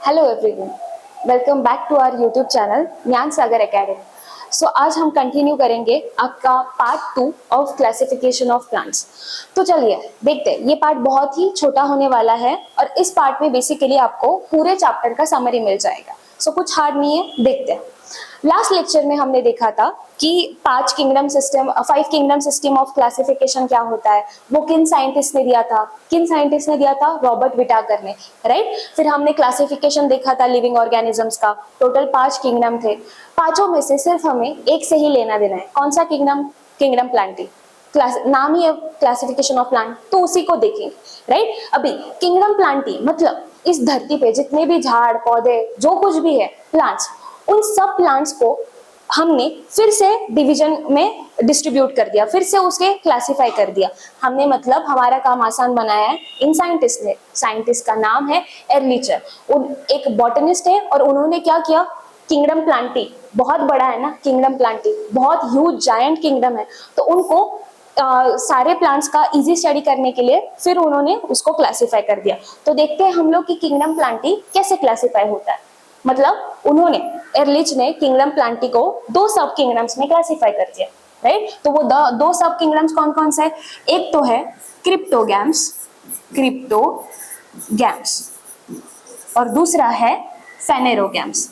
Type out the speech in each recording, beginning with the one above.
Hello everyone, welcome back to our YouTube channel Gyan Sagar academy. So आज हम continue करेंगे आपका part 2 of classification of plants. तो चलिए देखते हैं, ये पार्ट बहुत ही छोटा होने वाला है और इस पार्ट में बेसिकली आपको पूरे चैप्टर का समरी मिल जाएगा। सो कुछ हार्ड नहीं है, देखते हैं। लास्ट लेक्चर में हमने देखा था कि 5 kingdom system 5 kingdom system of classification क्या होता है, वो किन साइंटिस्ट ने दिया था। रॉबर्ट विटाकर ने, राइट। फिर हमने क्लासिफिकेशन देखा था लिविंग ऑर्गेनिजम्स का। टोटल 5 किंगडम थे, पांचों में से सिर्फ हमें एक से ही लेना देना है। कौन सा किंगडम? Kingdom Plantae. क्लास नाम ही है क्लासिफिकेशन ऑफ प्लांट, तो उसी को देखेंगे, राइट। अभी किंगडम प्लांटी मतलब इस धरती पे जितने भी झाड़ पौधे जो कुछ भी है प्लांट्स, उन सब प्लांट्स को हमने फिर से डिवीजन में डिस्ट्रीब्यूट कर दिया, फिर से उसके क्लासिफाई कर दिया हमने। मतलब हमारा काम आसान बनाया है इन साइंटिस्ट ने। साइंटिस्ट का नाम है एर्लिचर, एक बॉटनिस्ट है, और उन्होंने क्या किया, किंगडम प्लांटी बहुत बड़ा है ना, किंगडम प्लांटी बहुत ह्यूज जायंट किंगडम है, तो उनको सारे प्लांट्स का इजी स्टडी करने के लिए फिर उन्होंने उसको क्लासिफाई कर दिया। तो देखते हैं हम लोग कि किंगडम प्लांटी कैसे क्लासिफाई होता है। मतलब उन्होंने एर्लिच ने किंगडम प्लांटी को 2 सब किंगडम्स में क्लासिफाई कर दिया, राइट। तो वो 2 सब किंगडम्स कौन कौन से है? एक तो है क्रिप्टोगैम्स, और दूसरा है फेनेरोगैम्स।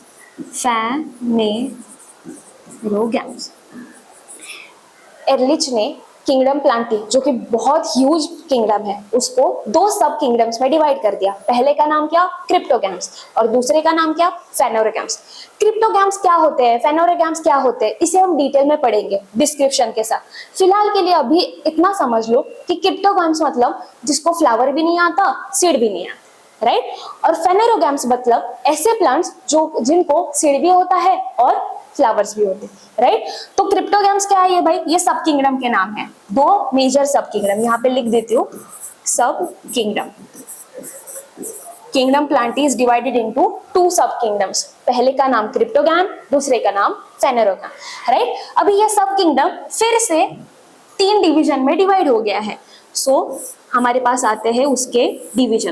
एर्लिच ने किंगडम प्लांटी, जो कि बहुत ह्यूज किंगडम है, उसको 2 सब किंगडम्स में डिवाइड कर दिया। पहले का नाम क्या? क्रिप्टोगैम्स, और दूसरे का नाम क्या? फेनोरोगैम्स। क्रिप्टोगैम्स क्या होते हैं, फेनोरोगैम्स क्या होते हैं, इसे हम डिटेल में पढ़ेंगे डिस्क्रिप्शन के साथ। फिलहाल के लिए अभी इतना समझ लो कि क्रिप्टोगैम्स मतलब जिसको फ्लावर भी नहीं आता, सीड भी नहीं आता, राइट। और फेनेरोगैम्स मतलब ऐसे प्लांट्स जो जिनको सीड भी होता है और फ्लावर्स भी होते हैं, राइट। तो क्रिप्टोगैम्स क्या है ये भाई? ये सब किंगडम के नाम है, 2 मेजर सब किंगडम, यहाँ पे लिख देती हूँ। सब kingdom, kingdom Plantae is divided into 2 सब किंगडम्स। पहले का नाम क्रिप्टोगैम, दूसरे का नाम फेनेरोगैम, राइट। अभी ये सब किंगडम फिर से 3 डिवीजन में डिवाइड हो गया है। सो हमारे पास आते हैं उसके डिवीजन।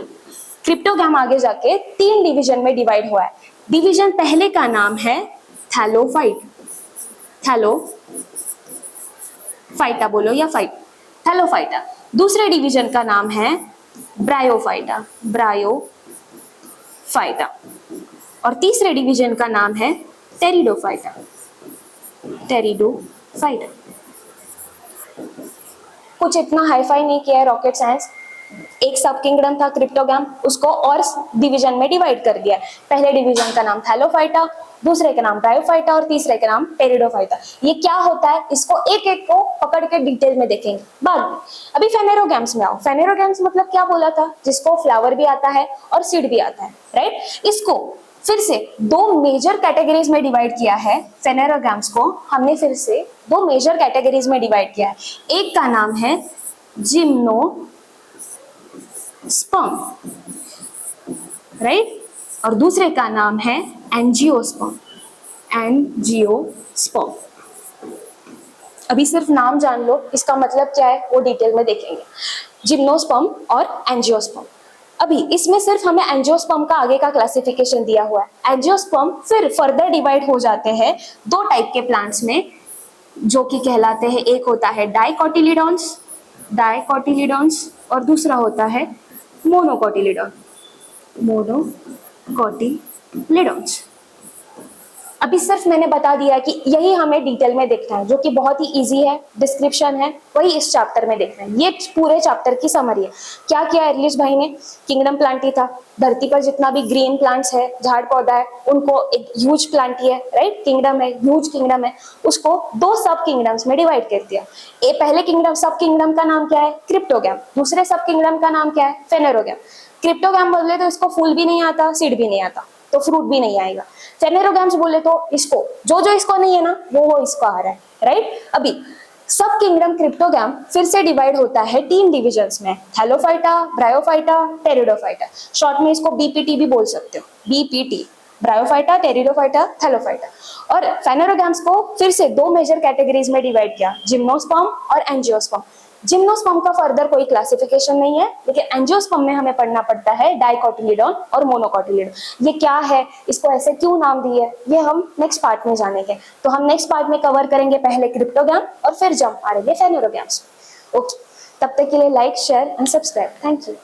क्रिप्टोगैम आगे जाके 3 डिवीजन में डिवाइड हुआ है। डिवीजन पहले का नाम है थैलोफाइटा बोलो या थैलोफाइटा। दूसरे डिवीजन का नाम है ब्रायोफाइटा, और तीसरे डिवीजन का नाम है टेरिडोफाइटा। कुछ इतना हाईफाई नहीं किया है रॉकेट साइंस। एक सब किंगडम था क्रिप्टोगैम, उसको और डिवीजन में डिवाइड कर दिया। पहले डिवीजन का नाम थैलोफाइटा, दूसरे का नाम ब्रायोफाइटा और तीसरे का नाम टेरिडोफाइटा। ये क्या होता है, इसको एक एक को पकड़ के डिटेल में देखेंगे बाद में। अभी फेनेरोगैम्स में आओ। फेनेरोगैम्स मतलब क्या बोला था? जिसको फ्लावर भी आता है और सीड भी आता है, राइट। इसको फिर से 2 मेजर कैटेगरीज में डिवाइड किया है। फेनेरोगैम्स को हमने फिर से 2 मेजर कैटेगरीज में डिवाइड किया है। एक का नाम है जिम्नोस्पर्म, राइट, और दूसरे का नाम है एंजियोस्पर्म। अभी सिर्फ नाम जान लो, इसका मतलब क्या है वो डिटेल में देखेंगे। जिम्नोस्पर्म और एंजियोस्पर्म। अभी इसमें सिर्फ हमें एंजियोस्पर्म का आगे का क्लासिफिकेशन दिया हुआ है। एंजियोस्पर्म फिर फर्दर डिवाइड हो जाते हैं 2 टाइप के प्लांट्स में, जो कि कहलाते हैं, एक होता है डाइकोटिलीडॉन्स और दूसरा होता है मोनोकोटिलीडॉन्स। अभी सिर्फ मैंने बता दिया कि यही हमें डिटेल में देखना है, जो कि बहुत ही इजी है, डिस्क्रिप्शन है, वही इस चैप्टर में देखना है। ये पूरे चैप्टर की समरी है। क्या किया एर्लिच भाई ने? किंगडम प्लांटी था, धरती पर जितना भी ग्रीन प्लांट्स है, झाड़ पौधा है, उनको एक ह्यूज प्लांटी है, राइट, किंगडम है, ह्यूज किंगडम है, उसको 2 सब किंगडम्स में डिवाइड कर दिया। पहले किंगडम सब किंगडम का नाम क्या है? क्रिप्टोगैम। दूसरे सब किंगडम का नाम क्या है? फेनेरोगैम। क्रिप्टोगैम बोले तो इसको फूल भी नहीं आता, सीड भी नहीं आता, तो फ्रूट भी नहीं आएगा। फेनेरोगैम्स बोले तो इसको जो इसको नहीं है ना, वो इसको आ रहा है, राइट। अभी सब किंगडम क्रिप्टोगैम फिर से डिवाइड होता है 3 डिविजन्स में, थैलोफाइटा, ब्रायोफाइटा, टेरिडोफाइटा। शॉर्ट में इसको बीपीटी भी बोल सकते हो, बीपीटी, ब्रायोफाइटा, टेरिडोफाइटा, थैलोफाइटा। और फेनेरोगैम्स को फिर से 2 मेजर कैटेगरीज में डिवाइड किया, जिम्नोस्पर्म और एंजियोस्पर्म। जिम्नोस्पर्म का फर्दर कोई क्लासिफिकेशन नहीं है, लेकिन एंजियोस्पर्म में हमें पढ़ना पड़ता है डाइकोटिलीडॉन और मोनोकोटिलीडॉन। ये क्या है, इसको ऐसे क्यों नाम दिए, ये हम नेक्स्ट पार्ट में जानेंगे। तो हम नेक्स्ट पार्ट में कवर करेंगे पहले क्रिप्टोग्राम और फिर जंप मारेंगे फेनोरोग्राम्स। ओके, तब तक के लिए like, share and subscribe. Thank you.